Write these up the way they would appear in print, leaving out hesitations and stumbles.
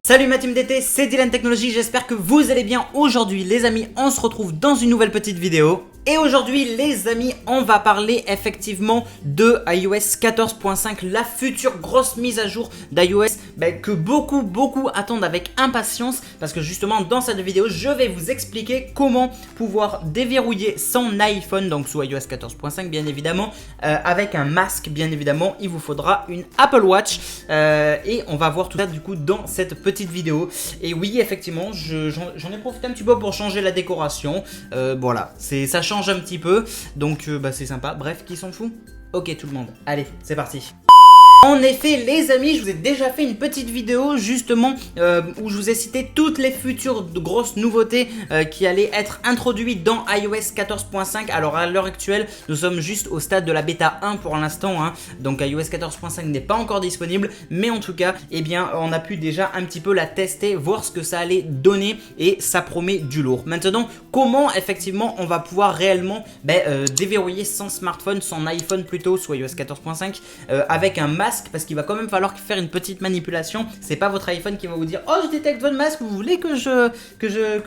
Salut ma team d'été, c'est Dylan Technologies, j'espère que vous allez bien. Aujourd'hui les amis, on se retrouve dans une nouvelle petite vidéo. Et aujourd'hui les amis, on va parler effectivement de iOS 14.5, la future grosse mise à jour d'iOS que beaucoup attendent avec impatience. Parce que justement dans cette vidéo, je vais vous expliquer comment pouvoir déverrouiller son iPhone, donc sous iOS 14.5 bien évidemment, avec un masque bien évidemment. Il vous faudra une Apple Watch et on va voir tout ça du coup dans cette petite vidéo. Et oui effectivement, j'en ai profité un petit peu pour changer la décoration, voilà, ça change un petit peu, donc c'est sympa. Bref, qui s'en fout? Ok tout le monde, allez, c'est parti. En effet les amis, je vous ai déjà fait une petite vidéo justement où je vous ai cité toutes les futures grosses nouveautés qui allaient être introduites dans iOS 14.5. Alors à l'heure actuelle, nous sommes juste au stade de la bêta 1 pour l'instant, hein. Donc iOS 14.5 n'est pas encore disponible, mais en tout cas, eh bien, on a pu déjà un petit peu la tester, voir ce que ça allait donner et ça promet du lourd. Maintenant, comment effectivement on va pouvoir réellement déverrouiller son smartphone, son iPhone plutôt, sous iOS 14.5 avec un masque, parce qu'il va quand même falloir faire une petite manipulation. C'est pas votre iPhone qui va vous dire: oh je détecte votre masque, vous voulez que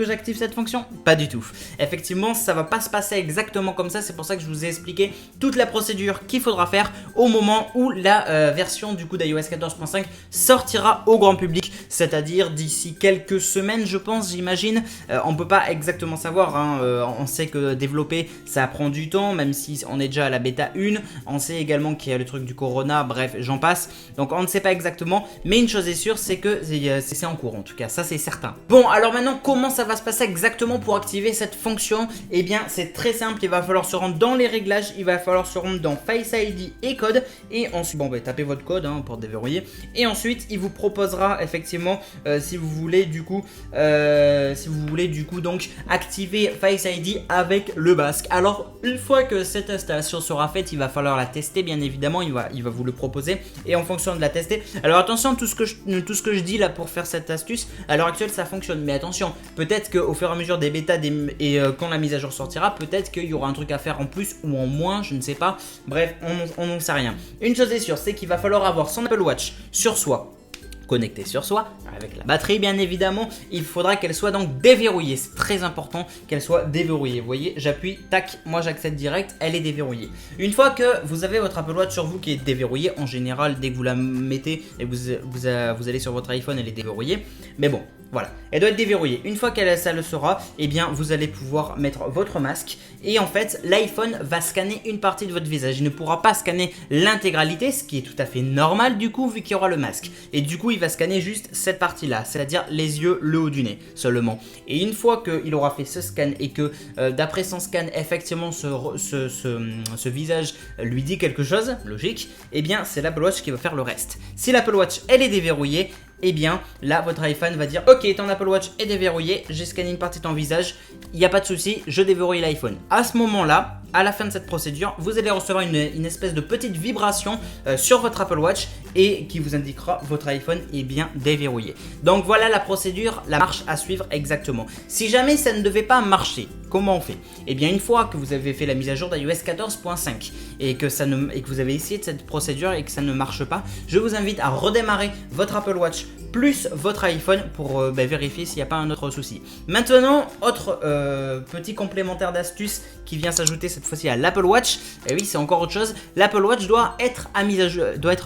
j'active cette fonction? Pas du tout. Effectivement ça va pas se passer exactement comme ça. C'est pour ça que je vous ai expliqué toute la procédure qu'il faudra faire au moment où la version du coup d'iOS 14.5 sortira au grand public, c'est-à-dire d'ici quelques semaines je pense, j'imagine. On peut pas exactement savoir, hein. On sait que développer ça prend du temps, même si on est déjà à la bêta 1. On sait également qu'il y a le truc du corona, bref j'en passe, donc on ne sait pas exactement, mais une chose est sûre, c'est que c'est en cours en tout cas, ça c'est certain. Bon alors maintenant comment ça va se passer exactement pour activer cette fonction? Eh bien c'est très simple, il va falloir se rendre dans les réglages, il va falloir se rendre dans Face ID et code, et ensuite tapez votre code pour déverrouiller, et ensuite il vous proposera effectivement si vous voulez du coup donc activer Face ID avec le masque. Alors une fois que cette installation sera faite, il va falloir la tester bien évidemment, il va vous le proposer, et en fonction de la tester. Alors attention, tout ce que je dis là pour faire cette astuce, à l'heure actuelle ça fonctionne, mais attention, peut-être qu'au fur et à mesure des bêtas et quand la mise à jour sortira, peut-être qu'il y aura un truc à faire en plus ou en moins, je ne sais pas. Bref, on n'en sait rien. Une chose est sûre, c'est qu'il va falloir avoir son Apple Watch sur soi, connectée sur soi, avec la batterie bien évidemment. Il faudra qu'elle soit donc déverrouillée, c'est très important qu'elle soit déverrouillée. Vous voyez, j'appuie, tac, moi j'accède direct, elle est déverrouillée. Une fois que vous avez votre Apple Watch sur vous qui est déverrouillée, en général dès que vous la mettez et vous allez sur votre iPhone, elle est déverrouillée, mais bon voilà, elle doit être déverrouillée. Une fois ça le sera, eh bien vous allez pouvoir mettre votre masque, et en fait l'iPhone va scanner une partie de votre visage. Il ne pourra pas scanner l'intégralité, ce qui est tout à fait normal du coup vu qu'il y aura le masque, et du coup il va scanner juste cette partie là, c'est-à-dire les yeux, le haut du nez seulement. Et une fois qu'il aura fait ce scan et que d'après son scan effectivement ce visage lui dit quelque chose, logique, eh bien c'est l'Apple Watch qui va faire le reste. Si l'Apple Watch elle est déverrouillée, et bien là votre iPhone va dire: ok, ton Apple Watch est déverrouillé, j'ai scanné une partie de ton visage, il n'y a pas de souci, je déverrouille l'iPhone. À ce moment là, à la fin de cette procédure, vous allez recevoir une espèce de petite vibration sur votre Apple Watch, et qui vous indiquera votre iPhone est bien déverrouillé. Donc voilà la procédure, la marche à suivre exactement. Si jamais ça ne devait pas marcher, comment on fait? Eh bien une fois que vous avez fait la mise à jour d'iOS 14.5 et que vous avez essayé de cette procédure et que ça ne marche pas, je vous invite à redémarrer votre Apple Watch plus votre iPhone pour vérifier s'il n'y a pas un autre souci. Maintenant, autre petit complémentaire d'astuce qui vient s'ajouter cette fois-ci à l'Apple Watch. Et oui, c'est encore autre chose. L'Apple Watch doit être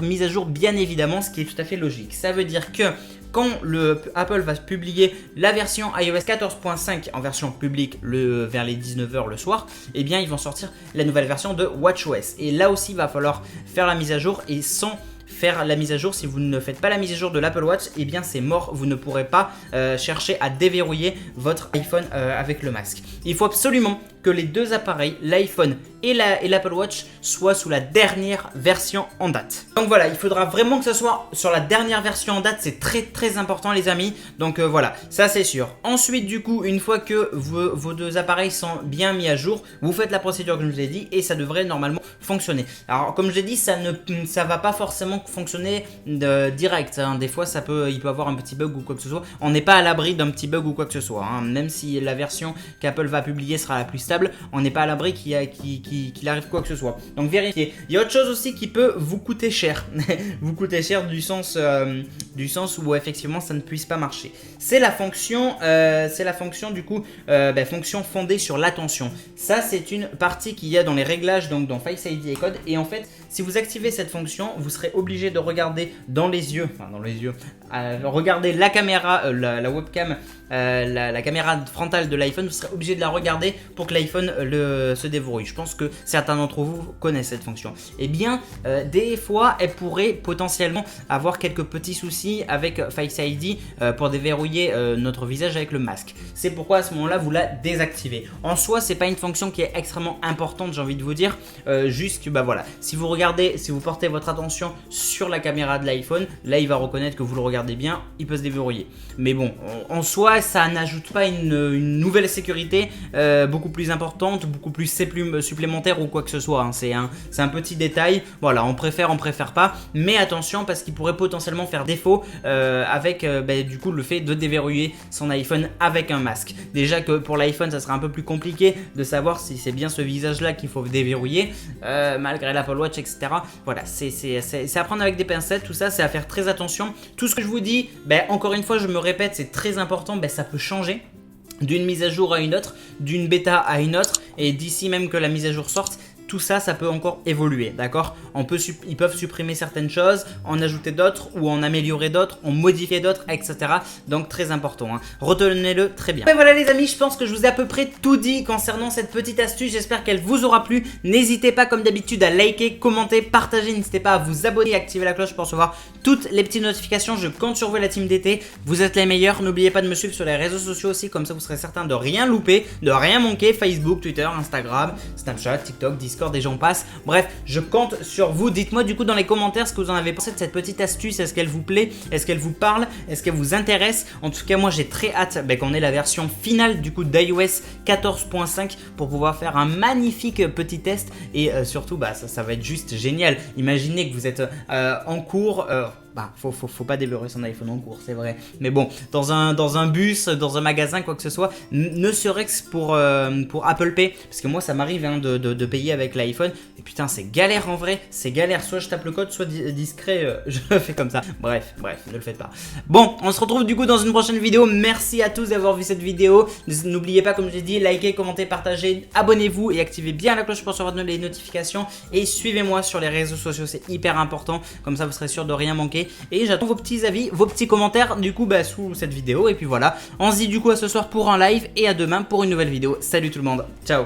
mise à jour bien évidemment, ce qui est tout à fait logique. Ça veut dire que quand Apple va publier la version iOS 14.5 en version publique vers les 19h le soir, eh bien ils vont sortir la nouvelle version de WatchOS. Et là aussi il va falloir faire la mise à jour, et sans faire la mise à jour, si vous ne faites pas la mise à jour de l'Apple Watch, et bien c'est mort, vous ne pourrez pas chercher à déverrouiller votre iPhone avec le masque. Il faut absolument que les deux appareils, l'iPhone et l'Apple Watch, soient sous la dernière version en date. Donc voilà, il faudra vraiment que ce soit sur la dernière version en date, c'est très important les amis. Donc voilà, ça c'est sûr. Ensuite du coup, une fois que vos deux appareils sont bien mis à jour, vous faites la procédure que je vous ai dit, et ça devrait normalement fonctionner. Alors comme je l'ai dit, ça va pas forcément forcément fonctionner direct, hein. Des fois il peut avoir un petit bug ou quoi que ce soit. On n'est pas à l'abri d'un petit bug ou quoi que ce soit, hein. Même si la version qu'Apple va publier sera la plus stable, on n'est pas à l'abri qu'il arrive quoi que ce soit. Donc vérifiez. Il y a autre chose aussi qui peut vous coûter cher. Vous coûter cher du sens où effectivement ça ne puisse pas marcher. C'est la fonction du coup, fonction fondée sur l'attention. Ça c'est une partie qu'il y a dans les réglages, donc dans Face ID et Code. Et en fait, si vous activez cette fonction, vous serez obligé de regarder dans les yeux, regarder la caméra, la webcam, la caméra frontale de l'iPhone. Vous serez obligé de la regarder pour que l'iPhone se déverrouille. Je pense que certains d'entre vous connaissent cette fonction. Eh bien, des fois, elle pourrait potentiellement avoir quelques petits soucis avec Face ID pour déverrouiller notre visage avec le masque. C'est pourquoi à ce moment-là, vous la désactivez. En soi, c'est pas une fonction qui est extrêmement importante, j'ai envie de vous dire. Juste que voilà, si vous portez votre attention sur la caméra de l'iPhone, là, il va reconnaître que vous le regardez bien, il peut se déverrouiller. Mais bon, en soi, ça n'ajoute pas une nouvelle sécurité beaucoup plus importante, beaucoup plus supplémentaire ou quoi que ce soit, hein. C'est un petit détail. Voilà, on préfère pas. Mais attention, parce qu'il pourrait potentiellement faire défaut avec du coup le fait de déverrouiller son iPhone avec un masque. Déjà que pour l'iPhone, ça sera un peu plus compliqué de savoir si c'est bien ce visage-là qu'il faut déverrouiller, malgré l'Apple Watch, etc. Voilà, c'est à prendre avec des pincettes. Tout ça, c'est à faire très attention. Tout ce que je vous dis, encore une fois, je me répète, c'est très important. Ça peut changer d'une mise à jour à une autre, d'une bêta à une autre, et d'ici même que la mise à jour sorte, tout ça, ça peut encore évoluer, d'accord? Ils peuvent supprimer certaines choses, en ajouter d'autres, ou en améliorer d'autres, en modifier d'autres, etc. Donc très important, hein. Retenez-le très bien. Et voilà les amis, je pense que je vous ai à peu près tout dit concernant cette petite astuce. J'espère qu'elle vous aura plu. N'hésitez pas comme d'habitude à liker, commenter, partager. N'hésitez pas à vous abonner et activer la cloche pour recevoir toutes les petites notifications. Je compte sur vous, la team d'été. Vous êtes les meilleurs. N'oubliez pas de me suivre sur les réseaux sociaux aussi, comme ça vous serez certain de rien louper, de rien manquer. Facebook, Twitter, Instagram, Snapchat, TikTok, Discord, des gens passent. Bref, je compte sur vous. Dites-moi du coup dans les commentaires ce que vous en avez pensé de cette petite astuce. Est-ce qu'elle vous plaît? Est-ce qu'elle vous parle? Est-ce qu'elle vous intéresse? En tout cas, moi j'ai très hâte qu'on ait la version finale du coup d'iOS 14.5 pour pouvoir faire un magnifique petit test. Et surtout, ça va être juste génial. Imaginez que vous êtes en cours. Faut pas déverrouiller son iPhone en cours, c'est vrai. Mais bon, dans un bus, dans un magasin, quoi que ce soit, ne serait-ce pour Apple Pay, parce que moi ça m'arrive de payer avec l'iPhone. Et putain, c'est galère en vrai, c'est galère. Soit je tape le code, soit discret, je le fais comme ça. Bref, ne le faites pas. Bon, on se retrouve du coup dans une prochaine vidéo. Merci à tous d'avoir vu cette vidéo. N'oubliez pas, comme j'ai dit, likez, commentez, partagez, abonnez-vous et activez bien la cloche pour recevoir les notifications. Et suivez-moi sur les réseaux sociaux, c'est hyper important. Comme ça, vous serez sûr de rien manquer. Et j'attends vos petits avis, vos petits commentaires du coup sous cette vidéo. Et puis voilà, on se dit du coup à ce soir pour un live et à demain pour une nouvelle vidéo. Salut tout le monde, ciao.